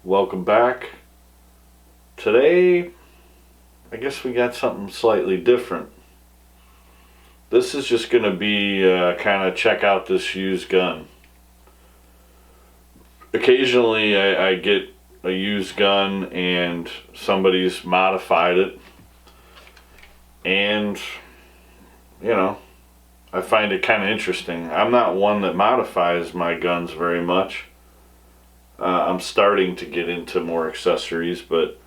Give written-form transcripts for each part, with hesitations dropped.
Welcome back. Today, I guess we got something slightly different. This is just going to be kind of check out this used gun. Occasionally, I get a used gun and somebody's modified it, and I find it kind of interesting. I'm not one that modifies my guns very much. I'm starting to get into more accessories, but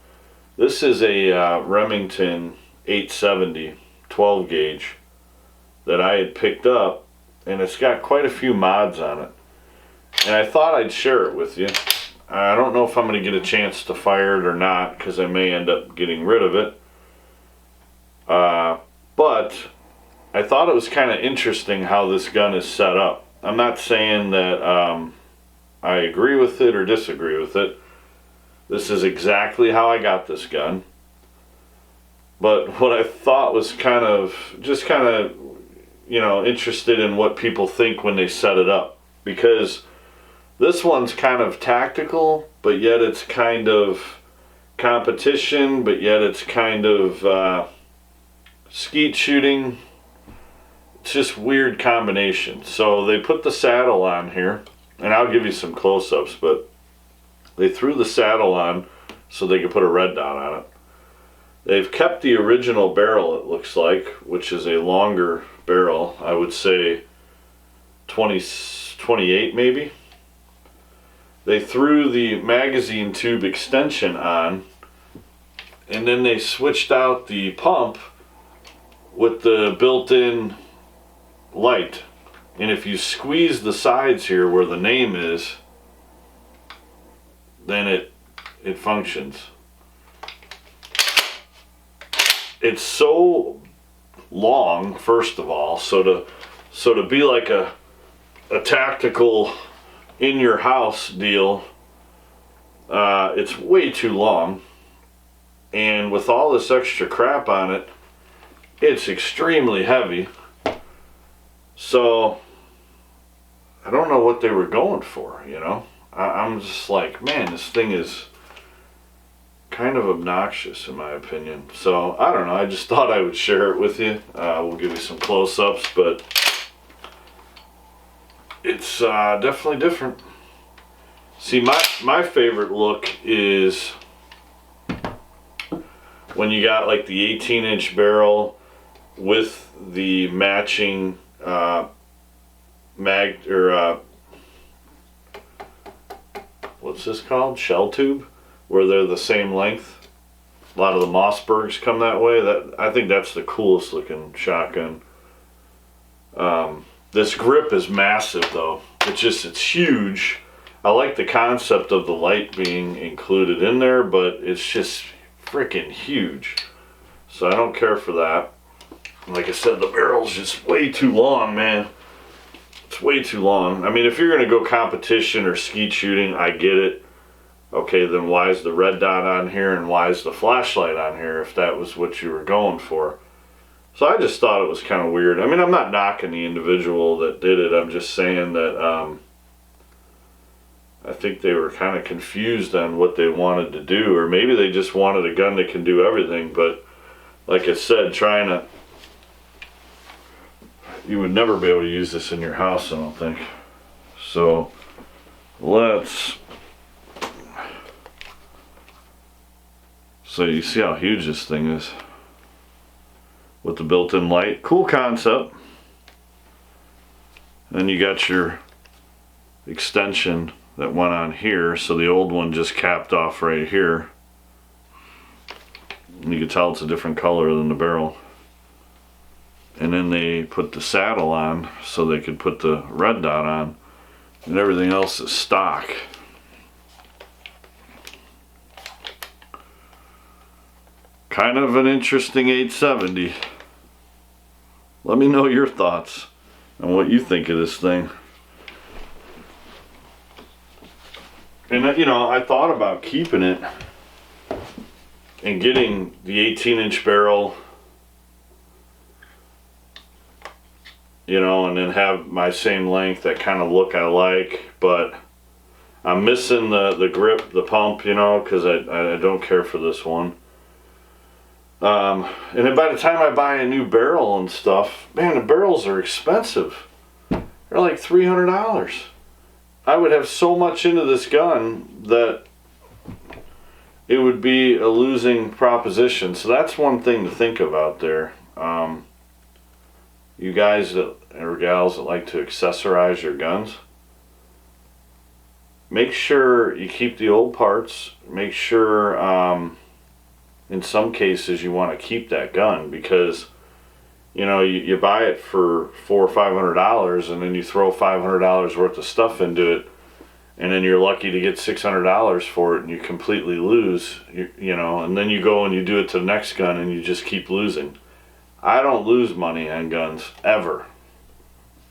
this is a Remington 870 12 gauge that I had picked up, and it's got quite a few mods on it. And I thought I'd share it with you. I don't know if I'm going to get a chance to fire it or not, because I may end up getting rid of it. But I thought it was kind of interesting how this gun is set up. I'm not saying that I agree with it or disagree with it. This is exactly how I got this gun. But what I thought was kind of interested in what people think when they set it up. Because this one's kind of tactical, but yet it's kind of competition, but yet it's kind of skeet shooting. It's just weird combination. So they put the saddle on here, and I'll give you some close-ups, but they threw the saddle on so they could put a red dot on it. They've kept the original barrel, it looks like, which is a longer barrel. I would say 28 maybe. They threw the magazine tube extension on, and then they switched out the pump with the built-in light. And if you squeeze the sides here where the name is, then it functions. It's so long, first of all, so to be like a tactical in your house deal, it's way too long. And with all this extra crap on it, it's extremely heavy. So I don't know what they were going for, I'm just like, man, this thing is kind of obnoxious in my opinion. So I don't know, I just thought I would share it with you. We'll give you some close-ups, but it's definitely different. See, my favorite look is when you got like the 18-inch barrel with the matching what's this called? Shell tube, where they're the same length. A lot of the Mossbergs come that way. I think that's the coolest looking shotgun. This grip is massive though. It's huge. I like the concept of the light being included in there, but it's just freaking huge. So I don't care for that. Like I said, the barrel's just way too long, man. It's way too long. I mean, if you're going to go competition or skeet shooting, I get it. Okay, then why is the red dot on here and why is the flashlight on here if that was what you were going for? So I just thought it was kind of weird. I mean, I'm not knocking the individual that did it. I'm just saying that I think they were kind of confused on what they wanted to do, or maybe they just wanted a gun that can do everything. But like I said, you would never be able to use this in your house, I don't think. So so you see how huge this thing is with the built-in light. Cool concept. Then you got your extension that went on here, so the old one just capped off right here. And you can tell it's a different color than the barrel. And then they put the saddle on so they could put the red dot on, and everything else is stock. Kind of an interesting 870. Let me know your thoughts on what you think of this thing. And I thought about keeping it and getting the 18-inch barrel, and then have my same length, that kind of look I like, but I'm missing the grip, the pump, you know, because I don't care for this one. And then by the time I buy a new barrel and stuff, man, the barrels are expensive. They're like $300. I would have so much into this gun that it would be a losing proposition. So that's one thing to think about there. You guys that, or gals that like to accessorize your guns, make sure you keep the old parts. Make sure in some cases you want to keep that gun, because you know you buy it for $400 or $500 and then you throw $500 worth of stuff into it, and then you're lucky to get $600 for it and you completely lose, you know, and then you go and you do it to the next gun and you just keep losing. I don't lose money on guns ever,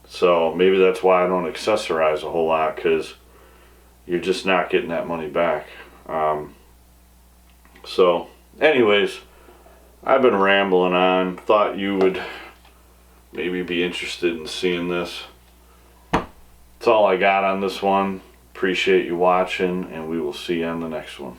so maybe that's why I don't accessorize a whole lot, because you're just not getting that money back. So anyways, I've been rambling on. Thought you would maybe be interested in seeing this. That's all I got on this one. Appreciate you watching, and we will see you on the next one.